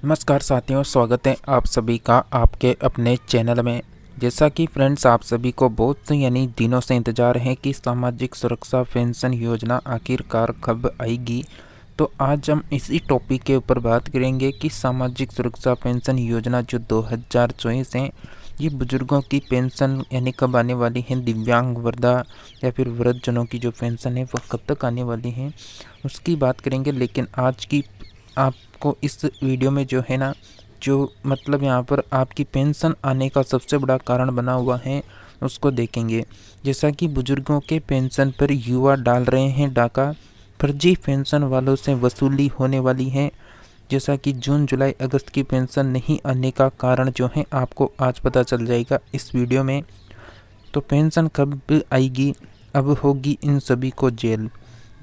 नमस्कार साथियों, स्वागत है आप सभी का आपके अपने चैनल में। जैसा कि फ्रेंड्स आप सभी को बहुत दिनों से इंतज़ार है कि सामाजिक सुरक्षा पेंशन योजना आखिरकार कब आएगी। तो आज हम इसी टॉपिक के ऊपर बात करेंगे कि सामाजिक सुरक्षा पेंशन योजना जो 2024 है, ये बुजुर्गों की पेंशन कब आने वाली है, दिव्यांग वृद्धा या फिर वृद्धजनों की जो पेंशन है वो कब तक आने वाली है, उसकी बात करेंगे। लेकिन आज की आपको इस वीडियो में जो यहाँ पर आपकी पेंशन आने का सबसे बड़ा कारण बना हुआ है उसको देखेंगे। जैसा कि बुजुर्गों के पेंशन पर युवा डाल रहे हैं डाका, फर्जी पेंशन वालों से वसूली होने वाली है। जैसा कि जून जुलाई अगस्त की पेंशन नहीं आने का कारण जो है आपको आज पता चल जाएगा इस वीडियो में। तो पेंशन कब आएगी, अब होगी इन सभी को जेल।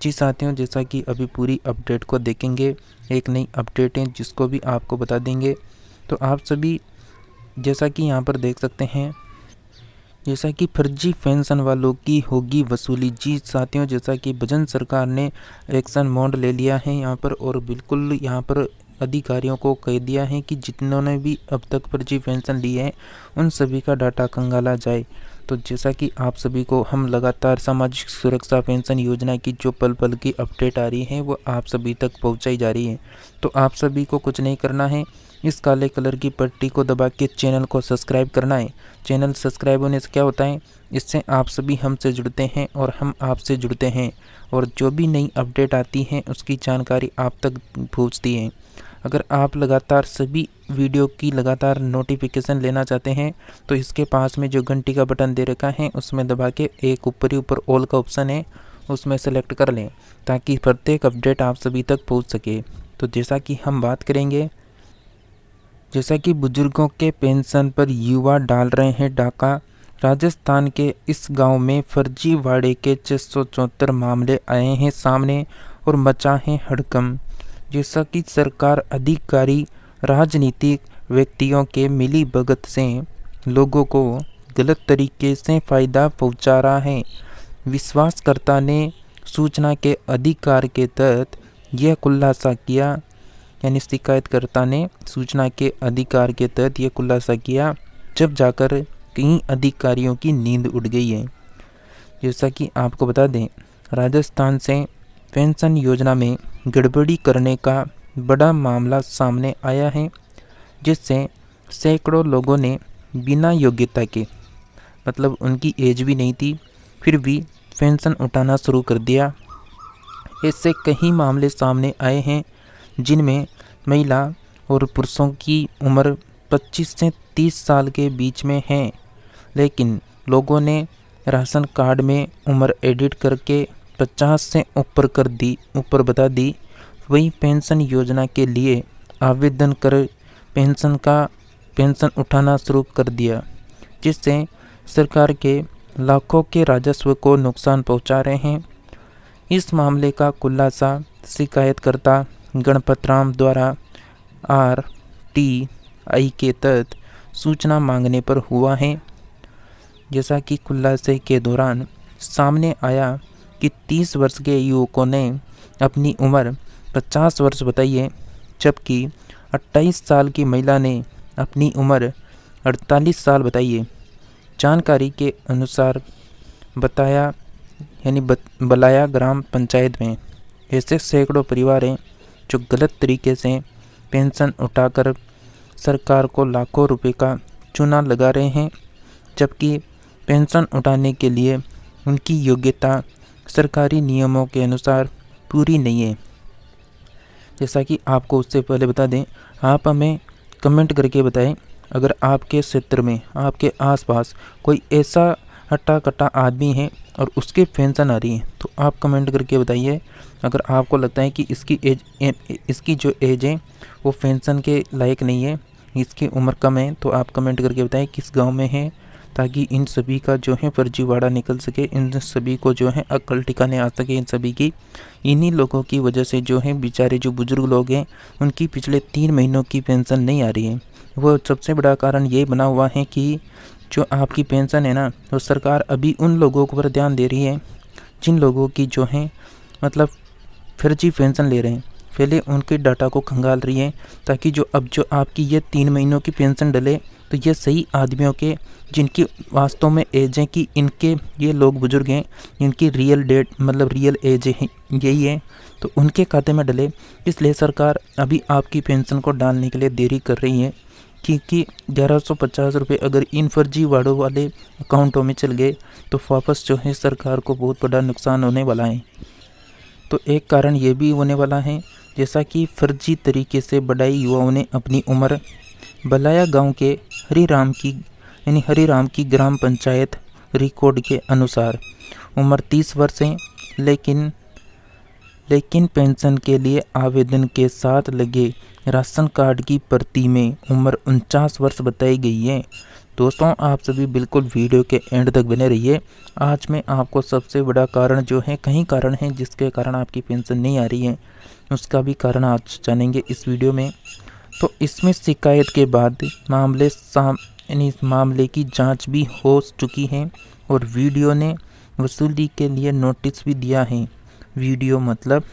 जी साथियों, जैसा कि अभी पूरी अपडेट को देखेंगे, एक नई अपडेट है जिसको भी आपको बता देंगे। तो आप सभी जैसा कि यहाँ पर देख सकते हैं, जैसा कि फर्जी पेंशन वालों की होगी वसूली। जी साथियों, जैसा कि भजन सरकार ने एक्शन मोड ले लिया है यहाँ पर, और बिल्कुल यहाँ पर अधिकारियों को कह दिया है कि जिन्होंने भी अब तक फर्जी पेंशन ली है उन सभी का डाटा खंगाला जाए। तो जैसा कि आप सभी को हम लगातार सामाजिक सुरक्षा पेंशन योजना की जो पल पल की अपडेट आ रही है वो आप सभी तक पहुंचाई जा रही है। तो आप सभी को कुछ नहीं करना है, इस काले कलर की पट्टी को दबा के चैनल को सब्सक्राइब करना है। चैनल सब्सक्राइब होने से क्या होता है, इससे आप सभी हमसे जुड़ते हैं और हम आपसे जुड़ते हैं, और जो भी नई अपडेट आती है उसकी जानकारी आप तक पहुँचती है। अगर आप लगातार सभी वीडियो की लगातार नोटिफिकेशन लेना चाहते हैं तो इसके पास में जो घंटी का बटन दे रखा है उसमें दबा के एक ऊपर ऑल का ऑप्शन है उसमें सेलेक्ट कर लें, ताकि प्रत्येक अपडेट आप सभी तक पहुंच सके। तो जैसा कि हम बात करेंगे, जैसा कि बुजुर्गों के पेंशन पर युवा डाल रहे हैं डाका, राजस्थान के इस गांव में फर्जीवाड़े के 674 मामले आए हैं सामने और मचा है हड़कंप। जैसा कि सरकार अधिकारी राजनीतिक व्यक्तियों के मिली भगत से लोगों को गलत तरीके से फ़ायदा पहुंचा रहा है। विश्वासकर्ता ने सूचना के अधिकार के तहत यह खुलासा किया, शिकायतकर्ता ने सूचना के अधिकार के तहत यह खुलासा किया, जब जाकर कई अधिकारियों की नींद उड़ गई है। जैसा कि आपको बता दें, राजस्थान से पेंशन योजना में गड़बड़ी करने का बड़ा मामला सामने आया है, जिससे सैकड़ों लोगों ने बिना योग्यता के, उनकी एज भी नहीं थी, फिर भी पेंशन उठाना शुरू कर दिया। इससे कई मामले सामने आए हैं जिनमें महिला और पुरुषों की उम्र 25 से 30 साल के बीच में है, लेकिन लोगों ने राशन कार्ड में उम्र एडिट करके 50 से ऊपर बता दी। वही पेंशन योजना के लिए आवेदन कर पेंशन उठाना शुरू कर दिया, जिससे सरकार के लाखों के राजस्व को नुकसान पहुंचा रहे हैं। इस मामले का खुलासा शिकायतकर्ता गणपत राम द्वारा RTI के तहत सूचना मांगने पर हुआ है। जैसा कि खुलासे के दौरान सामने आया कि 30 वर्ष के युवकों ने अपनी उम्र 50 वर्ष बताई है, जबकि 28 साल की महिला ने अपनी उम्र 48 साल बताई है। जानकारी के अनुसार बलाया ग्राम पंचायत में ऐसे सैकड़ों परिवार हैं जो गलत तरीके से पेंशन उठाकर सरकार को लाखों रुपए का चूना लगा रहे हैं, जबकि पेंशन उठाने के लिए उनकी योग्यता सरकारी नियमों के अनुसार पूरी नहीं है। जैसा कि आपको उससे पहले बता दें, आप हमें कमेंट करके बताएं, अगर आपके क्षेत्र में आपके आसपास कोई ऐसा हट्टा कट्टा आदमी है और उसकी पेंशन आ रही है तो आप कमेंट करके बताइए। अगर आपको लगता है कि इसकी जो एज है वो पेंशन के लायक नहीं है, इसकी उम्र कम है, तो आप कमेंट करके बताएं किस गांव में है, ताकि इन सभी का जो है फर्जीवाड़ा निकल सके, इन सभी को जो है अक्ल ठिकाने आ सके। इन सभी की इन्हीं लोगों की वजह से जो है बेचारे जो बुजुर्ग लोग हैं उनकी पिछले 3 महीनों की पेंशन नहीं आ रही है। वो सबसे बड़ा कारण ये बना हुआ है कि जो आपकी पेंशन है ना, तो सरकार अभी उन लोगों पर ध्यान दे रही है जिन लोगों की जो है फर्जी पेंशन ले रहे हैं। पहले उनके डाटा को खंगाल रही है, ताकि जो आपकी ये 3 महीनों की पेंशन डले तो ये सही आदमियों के, जिनकी वास्तव में एज है कि इनके ये लोग बुजुर्ग हैं, इनकी रियल डेट मतलब रियल एज है यही है, तो उनके खाते में डले। इसलिए सरकार अभी आपकी पेंशन को डालने के लिए देरी कर रही है, क्योंकि 1150 रुपये अगर इन फर्जीवाड़ों वाले अकाउंटों में चल गए तो वापस जो है सरकार को बहुत बड़ा नुकसान होने वाला है। तो एक कारण ये भी होने वाला है, जैसा कि फर्जी तरीके से बढ़ाई युवाओं ने अपनी उम्र। बलाया गांव के हरिराम की ग्राम पंचायत रिकॉर्ड के अनुसार उम्र 30 वर्ष है, लेकिन पेंशन के लिए आवेदन के साथ लगे राशन कार्ड की प्रति में उम्र 49 वर्ष बताई गई है। दोस्तों, आप सभी बिल्कुल वीडियो के एंड तक बने रहिए। आज मैं आपको सबसे बड़ा कारण जो है, कई कारण हैं जिसके कारण आपकी पेंशन नहीं आ रही है, उसका भी कारण आज जानेंगे इस वीडियो में। तो इसमें शिकायत के बाद मामले की जांच भी हो चुकी है और वीडियो ने वसूली के लिए नोटिस भी दिया है। वीडियो मतलब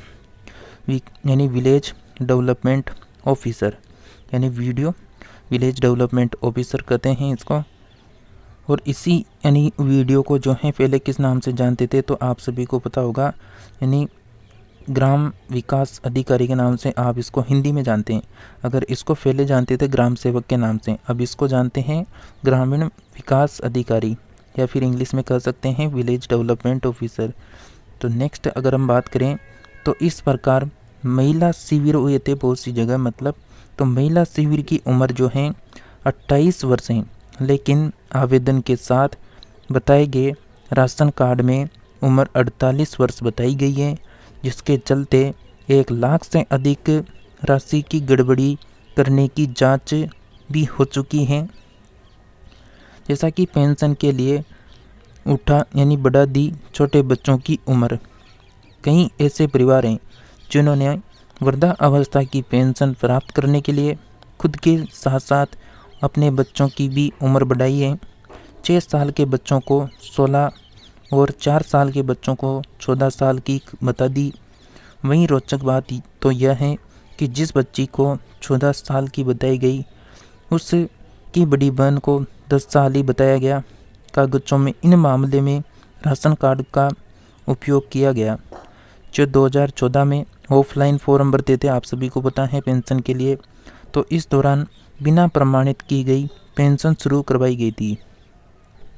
village development officer, video village development officer कहते हैं इसको। और इसी वीडियो को जो है पहले किस नाम से जानते थे तो आप सभी को पता होगा, ग्राम विकास अधिकारी के नाम से आप इसको हिंदी में जानते हैं। अगर इसको पहले जानते थे ग्राम सेवक के नाम से, अब इसको जानते हैं ग्रामीण विकास अधिकारी, या फिर इंग्लिश में कह सकते हैं विलेज डेवलपमेंट ऑफिसर। तो नेक्स्ट अगर हम बात करें तो इस प्रकार महिला शिविर हुए थे बहुत सी जगह, तो महिला शिविर की उम्र जो है 28 वर्ष है, लेकिन आवेदन के साथ बताए गए राशन कार्ड में उम्र 48 वर्ष बताई गई है, जिसके चलते 1 लाख से अधिक राशि की गड़बड़ी करने की जांच भी हो चुकी है। जैसा कि पेंशन के लिए बढ़ा दी छोटे बच्चों की उम्र। कई ऐसे परिवार हैं जिन्होंने वृद्धा अवस्था की पेंशन प्राप्त करने के लिए खुद के साथ साथ अपने बच्चों की भी उम्र बढ़ाई है। 6 साल के बच्चों को 16 और 4 साल के बच्चों को 14 साल की बता दी। वहीं रोचक बात तो यह है कि जिस बच्ची को 14 साल की बताई गई, उसकी बड़ी बहन को 10 साल ही बताया गया। कागजों में इन मामले में राशन कार्ड का उपयोग किया गया, जो 2014 में ऑफलाइन फॉर्म भरते थे, आप सभी को पता है पेंशन के लिए। तो इस दौरान बिना प्रमाणित की गई पेंशन शुरू करवाई गई थी।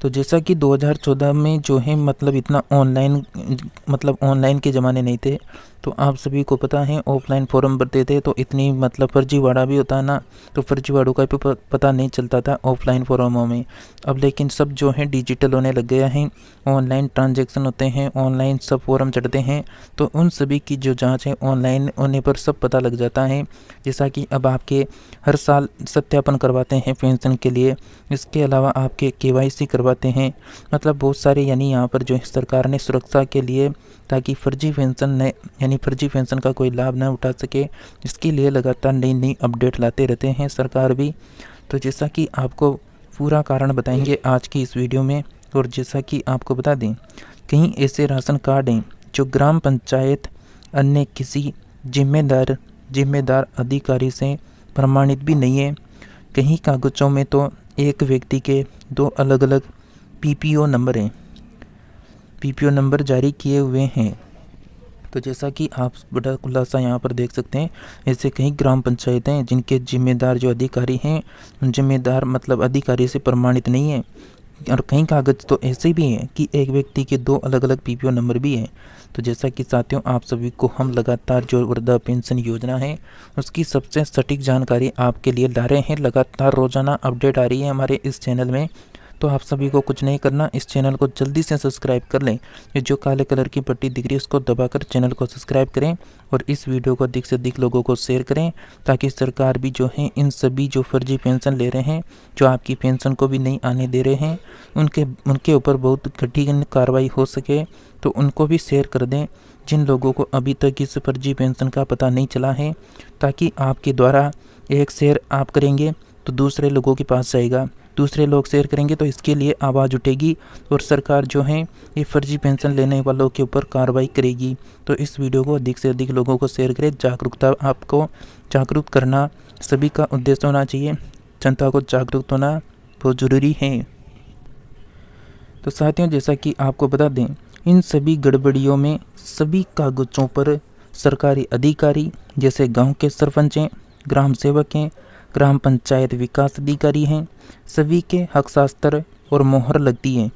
तो जैसा कि 2014 में जो है इतना ऑनलाइन के ज़माने नहीं थे, तो आप सभी को पता है ऑफलाइन फॉर्म भरते थे, तो इतनी फर्जीवाड़ा भी होता है ना, तो फर्जीवाड़ों का भी पता नहीं चलता था ऑफलाइन फॉर्मों में। अब लेकिन सब जो है डिजिटल होने लग गया है, ऑनलाइन ट्रांजैक्शन होते हैं, ऑनलाइन सब फॉर्म चढ़ते हैं, तो उन सभी की जो जांच है ऑनलाइन होने पर सब पता लग जाता है। जैसा कि अब आपके हर साल सत्यापन करवाते हैं पेंशन के लिए, इसके अलावा आपके KYC करवाते हैं, बहुत सारे यहाँ पर जो है सरकार ने सुरक्षा के लिए, ताकि फर्जी पेंशन का कोई लाभ ना उठा सके, इसके लिए लगातार नई अपडेट लाते रहते हैं सरकार भी। तो जैसा कि आपको पूरा कारण बताएंगे आज की इस वीडियो में। और जैसा कि आपको बता दें, कहीं ऐसे राशन कार्ड हैं जो ग्राम पंचायत अन्य किसी जिम्मेदार अधिकारी से प्रमाणित भी नहीं है। कहीं कागजों में तो एक व्यक्ति के 2 अलग अलग PPO नंबर जारी किए हुए हैं। तो जैसा कि आप बड़ा खुलासा यहाँ पर देख सकते हैं, ऐसे कई ग्राम पंचायतें हैं जिनके जिम्मेदार जो अधिकारी हैं, अधिकारी से प्रमाणित नहीं है। और कई कागज तो ऐसे भी हैं कि एक व्यक्ति के 2 अलग अलग PPO नंबर भी हैं। तो जैसा कि साथियों, आप सभी को हम लगातार जो वृद्धा पेंशन योजना है उसकी सबसे सटीक जानकारी आपके लिए ला रहे हैं। लगातार रोजाना अपडेट आ रही है हमारे इस चैनल में। तो आप सभी को कुछ नहीं करना, इस चैनल को जल्दी से सब्सक्राइब कर लें। ये जो काले कलर की पट्टी दिख रही है उसको दबाकर चैनल को सब्सक्राइब करें और इस वीडियो को अधिक से अधिक लोगों को शेयर करें, ताकि सरकार भी जो है इन सभी जो फर्जी पेंशन ले रहे हैं, जो आपकी पेंशन को भी नहीं आने दे रहे हैं, उनके ऊपर बहुत कठिन कार्रवाई हो सके। तो उनको भी शेयर कर दें जिन लोगों को अभी तक इस फर्जी पेंशन का पता नहीं चला है, ताकि आपके द्वारा एक शेयर आप करेंगे तो दूसरे लोगों के पास जाएगा, दूसरे लोग शेयर करेंगे तो इसके लिए आवाज़ उठेगी और सरकार जो है ये फर्जी पेंशन लेने वालों के ऊपर कार्रवाई करेगी। तो इस वीडियो को अधिक से अधिक लोगों को शेयर करें। जागरूकता, आपको जागरूक करना सभी का उद्देश्य होना चाहिए। जनता को जागरूक होना बहुत ज़रूरी है। तो साथियों, जैसा कि आपको बता दें, इन सभी गड़बड़ियों में सभी कागज़ों पर सरकारी अधिकारी जैसे गांव के सरपंच हैं, ग्राम सेवक हैं, ग्राम पंचायत विकास अधिकारी हैं, सभी के हस्ताक्षर और मोहर लगती है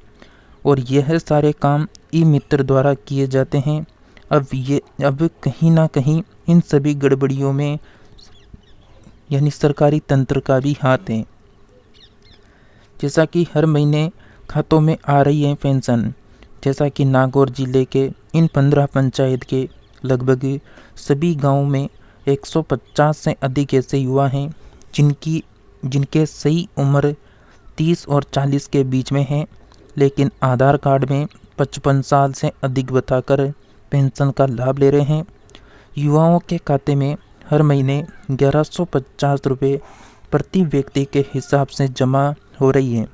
और यह सारे काम ई मित्र द्वारा किए जाते हैं। अब कहीं ना कहीं इन सभी गड़बड़ियों में यानी सरकारी तंत्र का भी हाथ है। जैसा कि हर महीने खातों में आ रही है पेंशन, जैसा कि नागौर जिले के इन 15 पंचायत के लगभग सभी गांवों में 150 से अधिक ऐसे युवा हैं जिनके सही उम्र 30 और 40 के बीच में है, लेकिन आधार कार्ड में 55 साल से अधिक बताकर पेंशन का लाभ ले रहे हैं। युवाओं के खाते में हर महीने 1150 रुपये प्रति व्यक्ति के हिसाब से जमा हो रही है।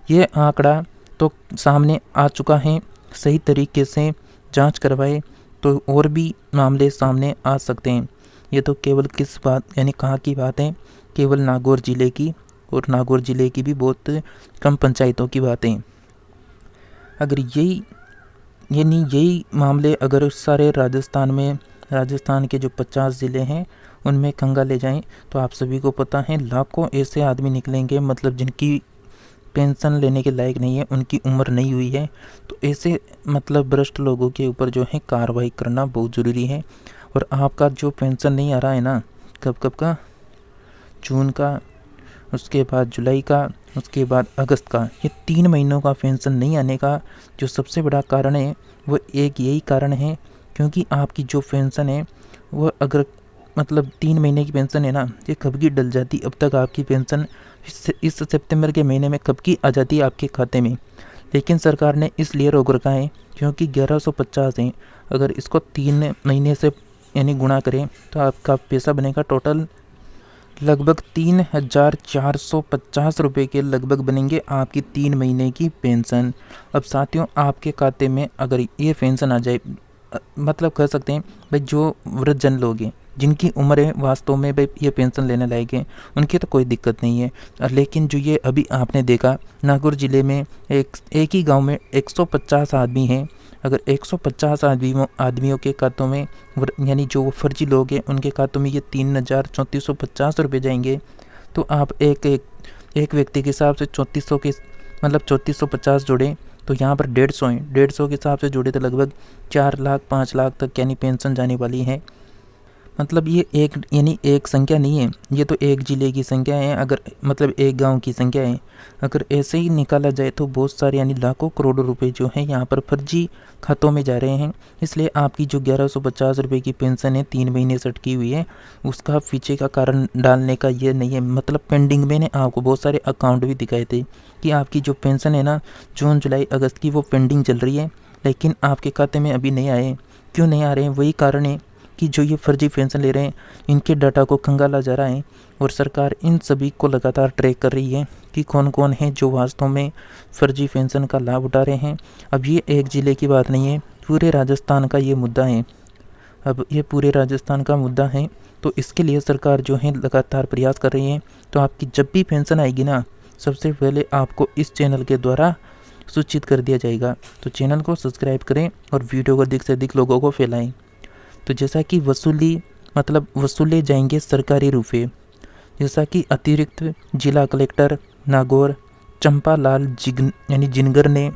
ये आंकड़ा तो सामने आ चुका है। सही तरीके से जांच करवाए तो और भी मामले सामने आ सकते हैं। ये तो केवल किस बात यानी कहाँ की बात है, केवल नागौर जिले की, और नागौर जिले की भी बहुत कम पंचायतों की बातें। अगर यही मामले अगर सारे राजस्थान के जो 50 ज़िले हैं उनमें खंगा ले जाएं तो आप सभी को पता है लाखों ऐसे आदमी निकलेंगे, मतलब जिनकी पेंशन लेने के लायक नहीं है, उनकी उम्र नहीं हुई है। तो ऐसे मतलब भ्रष्ट लोगों के ऊपर जो है कार्रवाई करना बहुत ज़रूरी है। और आपका जो पेंशन नहीं आ रहा है ना, कब का, जून का, उसके बाद जुलाई का, उसके बाद अगस्त का, ये 3 महीनों का पेंशन नहीं आने का जो सबसे बड़ा कारण है वो एक यही कारण है, क्योंकि आपकी जो पेंशन है वो अगर मतलब 3 महीने की पेंशन है ना, ये कब की डल जाती। अब तक आपकी पेंशन इस सितंबर के महीने में कब की आ जाती है आपके खाते में, लेकिन सरकार ने इसलिए रोक रखा है क्योंकि 1150 है। अगर इसको 3 महीने से यानी गुणा करें तो आपका पैसा बनेगा टोटल लगभग 3450 रुपये के लगभग बनेंगे आपकी 3 महीने की पेंशन। अब साथियों, आपके खाते में अगर ये पेंशन आ जाए, मतलब कह सकते हैं भाई जो वृद्धजन लोग हैं जिनकी उम्र है वास्तव में भाई ये पेंशन लेने लायक है, उनकी तो कोई दिक्कत नहीं है। लेकिन जो ये अभी आपने देखा नागौर ज़िले में एक ही गांव में 150 आदमी हैं। अगर 150 आदमियों के खातों में यानी जो फर्जी लोग हैं उनके खातों में ये 3450 रुपये जाएंगे, तो आप एक व्यक्ति के हिसाब से 3400 के मतलब 3450 जोड़ें तो यहाँ पर 150 हैं। 150 के हिसाब से जोड़े तो लगभग 4 लाख 5 लाख तक यानी पेंशन जाने वाली है। मतलब ये एक संख्या नहीं है, ये तो एक ज़िले की संख्या है, अगर मतलब एक गांव की संख्या है। अगर ऐसे ही निकाला जाए तो बहुत सारे यानी लाखों करोड़ों रुपए जो हैं यहाँ पर फर्जी खातों में जा रहे हैं। इसलिए आपकी जो 1150 रुपये की पेंशन है 3 महीने से अटकी हुई है, उसका पीछे का कारण डालने का ये नहीं है। मतलब पेंडिंग में ने आपको बहुत सारे अकाउंट भी दिखाए थे कि आपकी जो पेंशन है ना जून जुलाई अगस्त की वो पेंडिंग चल रही है, लेकिन आपके खाते में अभी नहीं आए। क्यों नहीं आ रहे हैं? वही कारण है कि जो ये फर्जी पेंशन ले रहे हैं इनके डाटा को खंगाला जा रहा है और सरकार इन सभी को लगातार ट्रैक कर रही है कि कौन कौन है जो वास्तव में फर्जी पेंशन का लाभ उठा रहे हैं। अब ये एक ज़िले की बात नहीं है, पूरे राजस्थान का ये मुद्दा है। अब ये पूरे राजस्थान का मुद्दा है, तो इसके लिए सरकार जो है लगातार प्रयास कर रही है। तो आपकी जब भी पेंशन आएगी ना, सबसे पहले आपको इस चैनल के द्वारा सूचित कर दिया जाएगा। तो चैनल को सब्सक्राइब करें और वीडियो को अधिक से अधिक लोगों को फैलाएं। तो जैसा कि वसूले जाएंगे सरकारी रुपये, जैसा कि अतिरिक्त जिला कलेक्टर नागौर चंपालाल जिनगर ने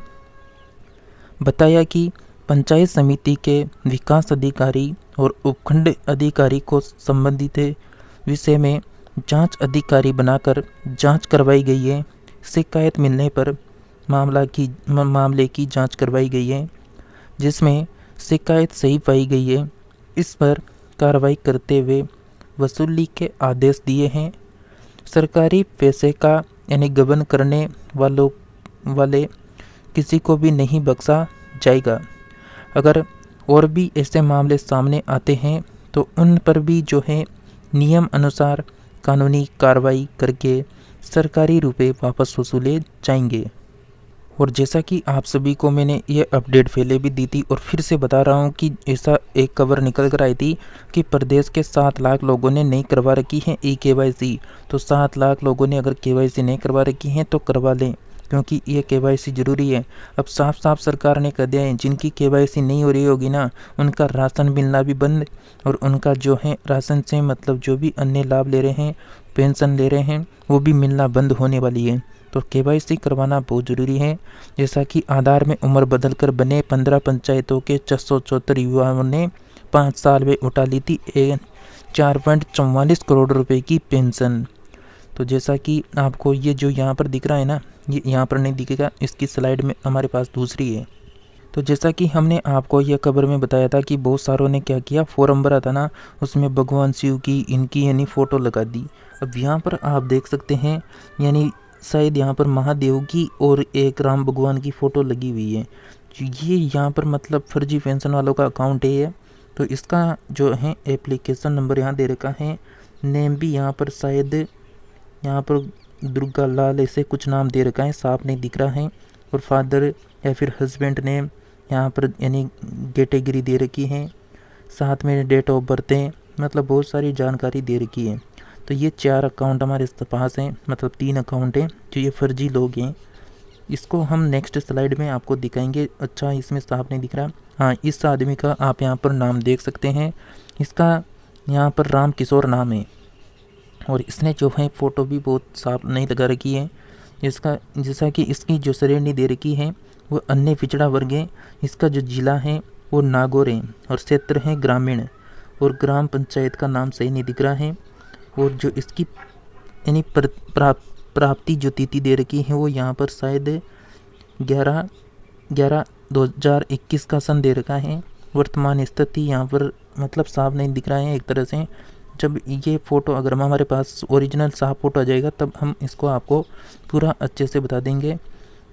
बताया कि पंचायत समिति के विकास अधिकारी और उपखंड अधिकारी को संबंधित विषय में जांच अधिकारी बनाकर जांच करवाई गई है। शिकायत मिलने पर मामले की जांच करवाई गई है, जिसमें शिकायत सही पाई गई है। इस पर कार्रवाई करते हुए वसूली के आदेश दिए हैं। सरकारी पैसे का यानी गबन करने वाले किसी को भी नहीं बख्शा जाएगा। अगर और भी ऐसे मामले सामने आते हैं तो उन पर भी जो है नियम अनुसार कानूनी कार्रवाई करके सरकारी रुपए वापस वसूले जाएंगे। और जैसा कि आप सभी को मैंने ये अपडेट पहले भी दी थी और फिर से बता रहा हूँ कि ऐसा एक खबर निकल कर आई थी कि प्रदेश के 7 लाख लोगों ने नहीं करवा रखी है KYC। तो 7 लाख लोगों ने अगर KYC नहीं करवा रखी है तो करवा लें, क्योंकि ये KYC ज़रूरी है। अब साफ साफ सरकार ने कह दिया है, जिनकी KYC नहीं हो रही होगी ना, उनका राशन मिलना भी बंद, और उनका जो है राशन से मतलब जो भी अन्य लाभ ले रहे हैं, पेंशन ले रहे हैं, वो भी मिलना बंद होने वाली है। तो KYC करवाना बहुत ज़रूरी है। जैसा कि आधार में उम्र बदलकर बने 15 पंचायतों के 674 युवाओं ने 5 साल में उठा ली थी 4.44 करोड़ रुपए की पेंशन। तो जैसा कि आपको ये जो यहाँ पर दिख रहा है ना, ये यहाँ पर नहीं दिखेगा, इसकी स्लाइड में हमारे पास दूसरी है। तो जैसा कि हमने आपको यह खबर में बताया था कि बहुत सारों ने क्या किया, फॉर्म भरा था ना, उसमें भगवान शिव की इनकी यानी फ़ोटो लगा दी। अब यहाँ पर आप देख सकते हैं, यानी शायद यहाँ पर महादेव की और एक राम भगवान की फ़ोटो लगी हुई है। ये यहाँ पर मतलब फर्जी पेंशन वालों का अकाउंट है ये। तो इसका जो है एप्लीकेशन नंबर यहाँ दे रखा है, नेम भी यहाँ पर शायद यहाँ पर दुर्गा लाल ऐसे कुछ नाम दे रखा है, साफ नहीं दिख रहा है। और फादर या फिर हस्बैंड नेम यहाँ पर यानी कैटेगरी दे रखी है, साथ में डेट ऑफ बर्थ है, मतलब बहुत सारी जानकारी दे रखी है। तो ये 4 अकाउंट हमारे पास हैं, मतलब 3 अकाउंट हैं जो ये फर्जी लोग हैं। इसको हम नेक्स्ट स्लाइड में आपको दिखाएंगे। अच्छा, इसमें साफ नहीं दिख रहा। हाँ, इस आदमी का आप यहाँ पर नाम देख सकते हैं, इसका यहाँ पर राम किशोर नाम है, और इसने जो है फ़ोटो भी बहुत साफ नहीं लगा रखी है। इसका जैसा कि इसकी जो श्रेणी दे रखी है वो अन्य पिछड़ा वर्ग है। इसका जो जिला है वो नागौर है, और क्षेत्र है ग्रामीण, और ग्राम पंचायत का नाम सही नहीं दिख रहा है। और जो इसकी यानी प्राप्ति जो तिथि दे रखी है वो यहाँ पर शायद 11/11/2021 का सन दे रखा है। वर्तमान स्थिति यहाँ पर मतलब साफ नहीं दिख रहा है एक तरह से। जब ये फ़ोटो अगर हमारे पास ओरिजिनल साफ फ़ोटो आ जाएगा तब हम इसको आपको पूरा अच्छे से बता देंगे।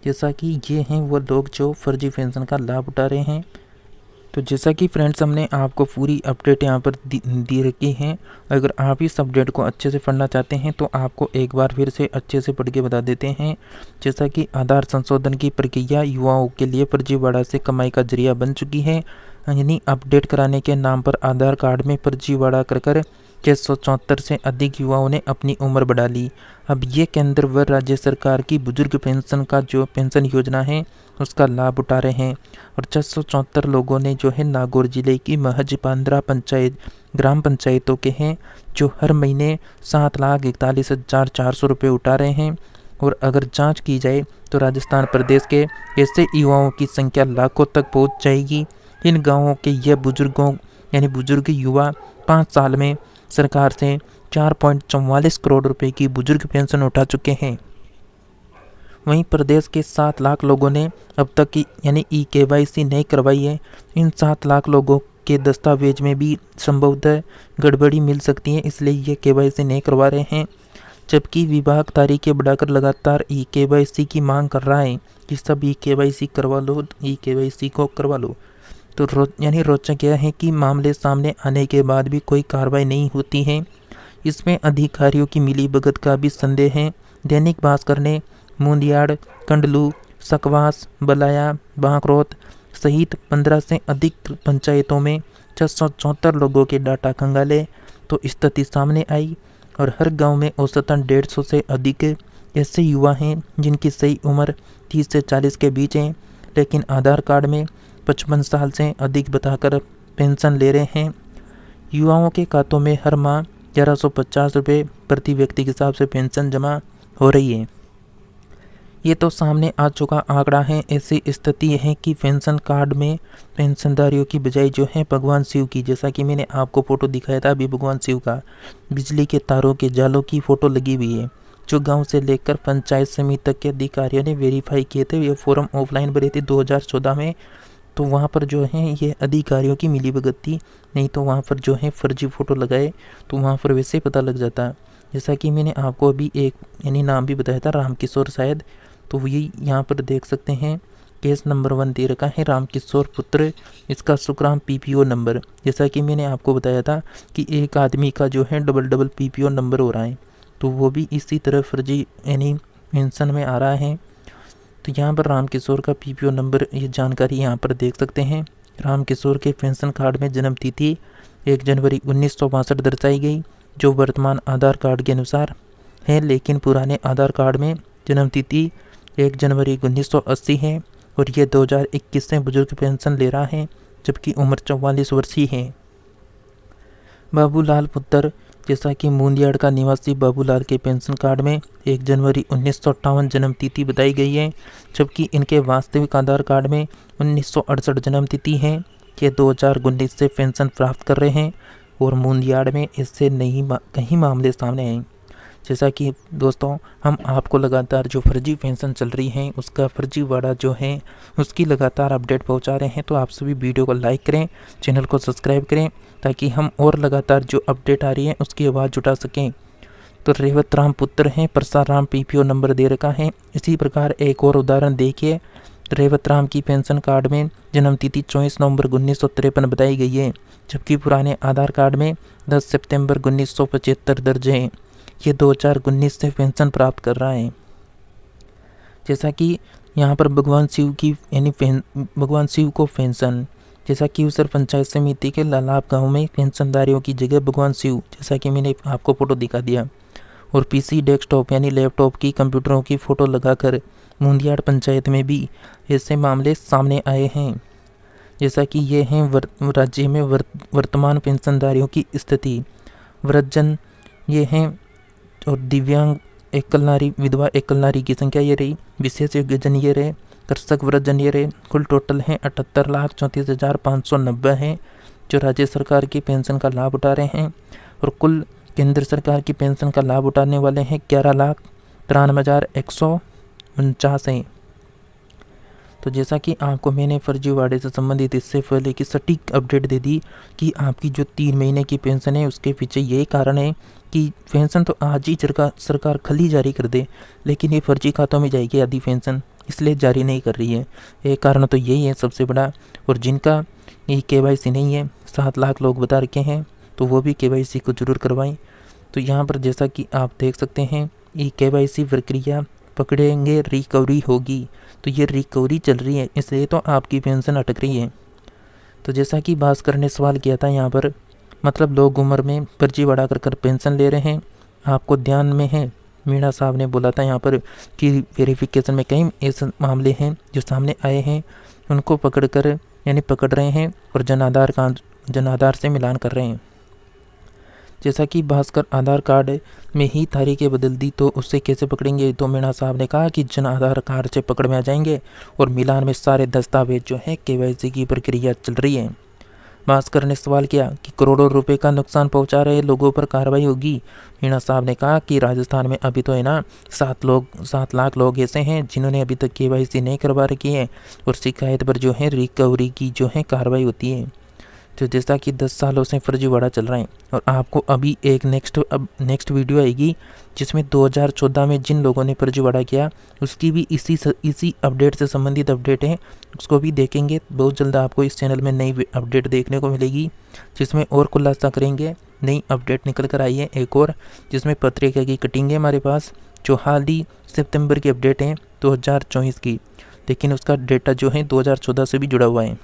जैसा कि ये हैं वो लोग जो फर्जी पेंशन का लाभ उठा रहे हैं। तो जैसा कि फ्रेंड्स हमने आपको पूरी अपडेट यहाँ पर दी रखी है। अगर आप इस अपडेट को अच्छे से पढ़ना चाहते हैं तो आपको एक बार फिर से अच्छे से पढ़ के बता देते हैं। जैसा कि आधार संशोधन की प्रक्रिया युवाओं के लिए फर्जीवाड़ा से कमाई का जरिया बन चुकी है, यानी अपडेट कराने के नाम पर आधार कार्ड में फर्जीवाड़ा कर 674 से अधिक युवाओं ने अपनी उम्र बढ़ा ली। अब ये केंद्र व राज्य सरकार की बुजुर्ग पेंशन का जो पेंशन योजना है उसका लाभ उठा रहे हैं। और 674 लोगों ने जो है नागौर जिले की महज 15 ग्राम पंचायतों के हैं, जो हर महीने 7,41,400 रुपये उठा रहे हैं। और अगर जांच की जाए तो राजस्थान प्रदेश के ऐसे युवाओं की संख्या लाखों तक पहुंच जाएगी। इन गाँवों के ये बुजुर्ग युवा 5 साल में सरकार से 4.44 करोड़ रुपए की बुजुर्ग पेंशन उठा चुके हैं। वहीं प्रदेश के 7 लाख लोगों ने अब तक की यानी KYC नहीं करवाई है। इन 7 लाख लोगों के दस्तावेज में भी संभवतः गड़बड़ी मिल सकती है, इसलिए ये KYC नहीं करवा रहे हैं। जबकि विभाग तारीखें बढ़ाकर लगातार KYC की मांग कर रहा है कि सब KYC करवा लो, KYC को करवा लो। तो रोचक यह है कि मामले सामने आने के बाद भी कोई कार्रवाई नहीं होती है। इसमें अधिकारियों की मिलीभगत का भी संदेह है। दैनिक भास्कर ने मुंदियाड़, कंडलू, सकवास, बलाया, बांकरोत सहित 15 से अधिक पंचायतों में 674 लोगों के डाटा खंगाले तो स्थिति सामने आई। और हर गांव में औसतन 150 से अधिक ऐसे युवा हैं जिनकी सही उम्र 30 से 40 के बीच है, लेकिन आधार कार्ड में 55 साल से अधिक बताकर पेंशन ले रहे हैं। युवाओं के खातों में हर माह 1150 रुपये प्रति व्यक्ति के हिसाब से पेंशन जमा हो रही है। ये तो सामने आ चुका आंकड़ा है। ऐसी स्थिति है कि पेंशन कार्ड में पेंशनधारियों की बजाय जो है भगवान शिव की, जैसा कि मैंने आपको फ़ोटो दिखाया था अभी भगवान शिव का, बिजली के तारों के जालों की फ़ोटो लगी हुई है, जो गांव से लेकर पंचायत समिति तक के अधिकारियों ने वेरीफाई किए थे। ये फॉर्म ऑफलाइन भरे थे 2014 में। तो वहाँ पर जो है ये अधिकारियों की मिलीभगत थी, नहीं तो वहाँ पर जो है फर्जी फ़ोटो लगाए तो वहाँ पर वैसे पता लग जाता। जैसा कि मैंने आपको अभी एक यानी नाम भी बताया था, राम किशोर शायद, तो ये यहाँ पर देख सकते हैं केस नंबर 1 दे रखा है, राम किशोर पुत्र, इसका सुखराम PPO नंबर। जैसा कि मैंने आपको बताया था कि एक आदमी का जो है डबल PPO नंबर हो रहा है। तो वो भी इसी तरह फर्जी यानी पेंशन में आ रहा है। तो यहाँ पर रामकिशोर का पीपीओ नंबर, ये जानकारी यहाँ पर देख सकते हैं। रामकिशोर के पेंशन कार्ड में जन्म तिथि 1 जनवरी 1962 दर्शाई गई, जो वर्तमान आधार कार्ड के अनुसार है, लेकिन पुराने आधार कार्ड में जन्म तिथि 1 जनवरी 1980 है और ये 2021 से बुजुर्ग पेंशन ले रहा है, जबकि उम्र 44 वर्ष ही है। बाबूलाल पुत्र, जैसा कि मुंदियाड़ का निवासी बाबूलाल के पेंशन कार्ड में 1 जनवरी 1958 जन्म तिथि बताई गई है, जबकि इनके वास्तविक आधार कार्ड में 1968 जन्म तिथि है। ये 2019 से पेंशन प्राप्त कर रहे हैं और मुंदियाड़ में इससे कहीं मामले सामने आए। जैसा कि दोस्तों, हम आपको लगातार जो फर्जी पेंशन चल रही हैं उसका फर्जीवाड़ा जो है उसकी लगातार अपडेट पहुंचा रहे हैं। तो आप सभी वीडियो को लाइक करें, चैनल को सब्सक्राइब करें, ताकि हम और लगातार जो अपडेट आ रही है उसकी आवाज़ जुटा सकें। तो रेवत राम पुत्र हैं, परसाराम पीपीओ नंबर दे रखा है। इसी प्रकार एक और उदाहरण देखिए। रेवत राम की पेंशन कार्ड में जन्म तिथि 24 नवंबर 1953 बताई गई है, जबकि पुराने आधार कार्ड में 10 सितंबर 1975 दर्ज है। ये 2019 से पेंशन प्राप्त कर रहा है। जैसा कि यहाँ पर भगवान शिव की यानी भगवान शिव को पेंशन, जैसा कि उसर पंचायत समिति के लालाब गांव में पेंशनधारियों की जगह भगवान शिव, जैसा कि मैंने आपको फ़ोटो दिखा दिया, और पीसी डेस्कटॉप यानी लैपटॉप की कंप्यूटरों की फ़ोटो लगाकर मुंदियाड़ पंचायत में भी ऐसे मामले सामने आए हैं। जैसा कि ये हैं राज्य में वर्तमान पेंशनधारियों की स्थिति। वृद्धजन ये हैं और दिव्यांग एकल नारी, विधवा एकल नारी की संख्या ये रही, विशेष योग्यजन ये रहे, कृषक वृद्धजन ये रहे। कुल टोटल हैं 78,34,590 हैं जो राज्य सरकार की पेंशन का लाभ उठा रहे हैं, और कुल केंद्र सरकार की पेंशन का लाभ उठाने वाले हैं 11,93,149 हैं। तो जैसा कि आपको मैंने फर्जीवाड़े से संबंधित इससे पहले की सटीक अपडेट दे दी कि आपकी जो 3 महीने की पेंशन है उसके पीछे यही कारण है कि पेंशन तो आज ही सरकार खली जारी कर दे, लेकिन ये फर्जी खातों में जाएगी आधी पेंशन, इसलिए जारी नहीं कर रही है। एक कारण तो यही है सबसे बड़ा। और जिनका ये KYC नहीं है, 7 लाख लोग बता रखे हैं, तो वो भी KYC को जरूर करवाएं। तो यहाँ पर जैसा कि आप देख सकते हैं, ये KYC प्रक्रिया पकड़ेंगे रिकवरी होगी, तो ये रिकवरी चल रही है, इसलिए तो आपकी पेंशन अटक रही है। तो जैसा कि भास्कर ने सवाल किया था यहाँ पर, मतलब लोग उम्र में फर्जीवाड़ा कर पेंशन ले रहे हैं, आपको ध्यान में है। मीणा साहब ने बोला था यहाँ पर कि वेरिफिकेशन में कई ऐसे मामले हैं जो सामने आए हैं, उनको पकड़ रहे हैं और जन आधार से मिलान कर रहे हैं। जैसा कि भास्कर आधार कार्ड में ही तारीखें बदल दी तो उससे कैसे पकड़ेंगे, तो मीणा साहब ने कहा कि जन आधार कार्ड से पकड़ में आ जाएंगे और मिलान में सारे दस्तावेज जो है KYC की प्रक्रिया चल रही है। भास्कर ने सवाल किया कि करोड़ों रुपए का नुकसान पहुंचा रहे लोगों पर कार्रवाई होगी। मीणा साहब ने कहा कि राजस्थान में अभी तो है ना 7 लाख लोग ऐसे हैं जिन्होंने अभी तक KYC नहीं करवा रखी है, और शिकायत पर जो है रिकवरी की जो है कार्रवाई होती है। तो जैसा कि 10 सालों से फर्जीवाड़ा चल रहा है, और आपको अभी एक नेक्स्ट वीडियो आएगी जिसमें 2014 में जिन लोगों ने फर्जीवाड़ा किया उसकी भी इसी अपडेट से संबंधित अपडेट है, उसको भी देखेंगे। बहुत जल्द आपको इस चैनल में नई अपडेट देखने को मिलेगी जिसमें और खुलासा करेंगे। नई अपडेट निकल कर आई है एक और, जिसमें पत्रिका की कटिंग है हमारे पास, जो हाल ही सितंबर की अपडेट है 2024 की, लेकिन उसका डेटा जो है 2014 से भी जुड़ा हुआ है।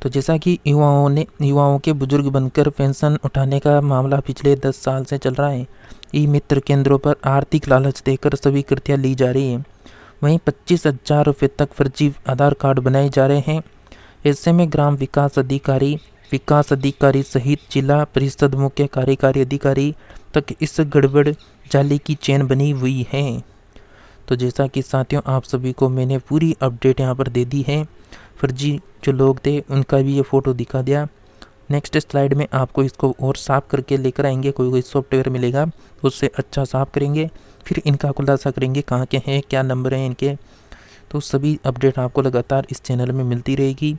तो जैसा कि युवाओं के बुजुर्ग बनकर पेंशन उठाने का मामला पिछले 10 साल से चल रहा है। ई मित्र केंद्रों पर आर्थिक लालच देकर सभी कृतियाँ ली जा रही हैं। वहीं 25,000 रुपये तक फर्जी आधार कार्ड बनाए जा रहे हैं। ऐसे में ग्राम विकास अधिकारी सहित जिला परिषद मुख्य कार्यकारी अधिकारी तक इस गड़बड़ जाली की चेन बनी हुई है। तो जैसा कि साथियों, आप सभी को मैंने पूरी अपडेट यहाँ पर दे दी है। फर्जी जो लोग थे उनका भी ये फ़ोटो दिखा दिया। नेक्स्ट स्लाइड में आपको इसको और साफ़ करके लेकर आएंगे, कोई सॉफ्टवेयर मिलेगा उससे अच्छा साफ़ करेंगे, फिर इनका खुलासा करेंगे कहाँ के हैं, क्या नंबर हैं इनके। तो सभी अपडेट आपको लगातार इस चैनल में मिलती रहेगी।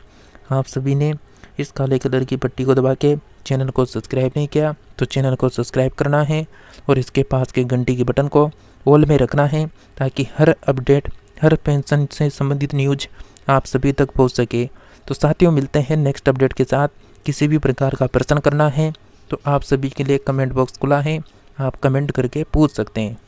आप सभी ने इस काले कलर की पट्टी को दबा के चैनल को सब्सक्राइब नहीं किया तो चैनल को सब्सक्राइब करना है, और इसके पास के घंटी के बटन को ऑल में रखना है, ताकि हर अपडेट, हर पेंशन से संबंधित न्यूज आप सभी तक पहुंच सके। तो साथियों, मिलते हैं नेक्स्ट अपडेट के साथ। किसी भी प्रकार का प्रश्न करना है तो आप सभी के लिए कमेंट बॉक्स खुला है, आप कमेंट करके पूछ सकते हैं।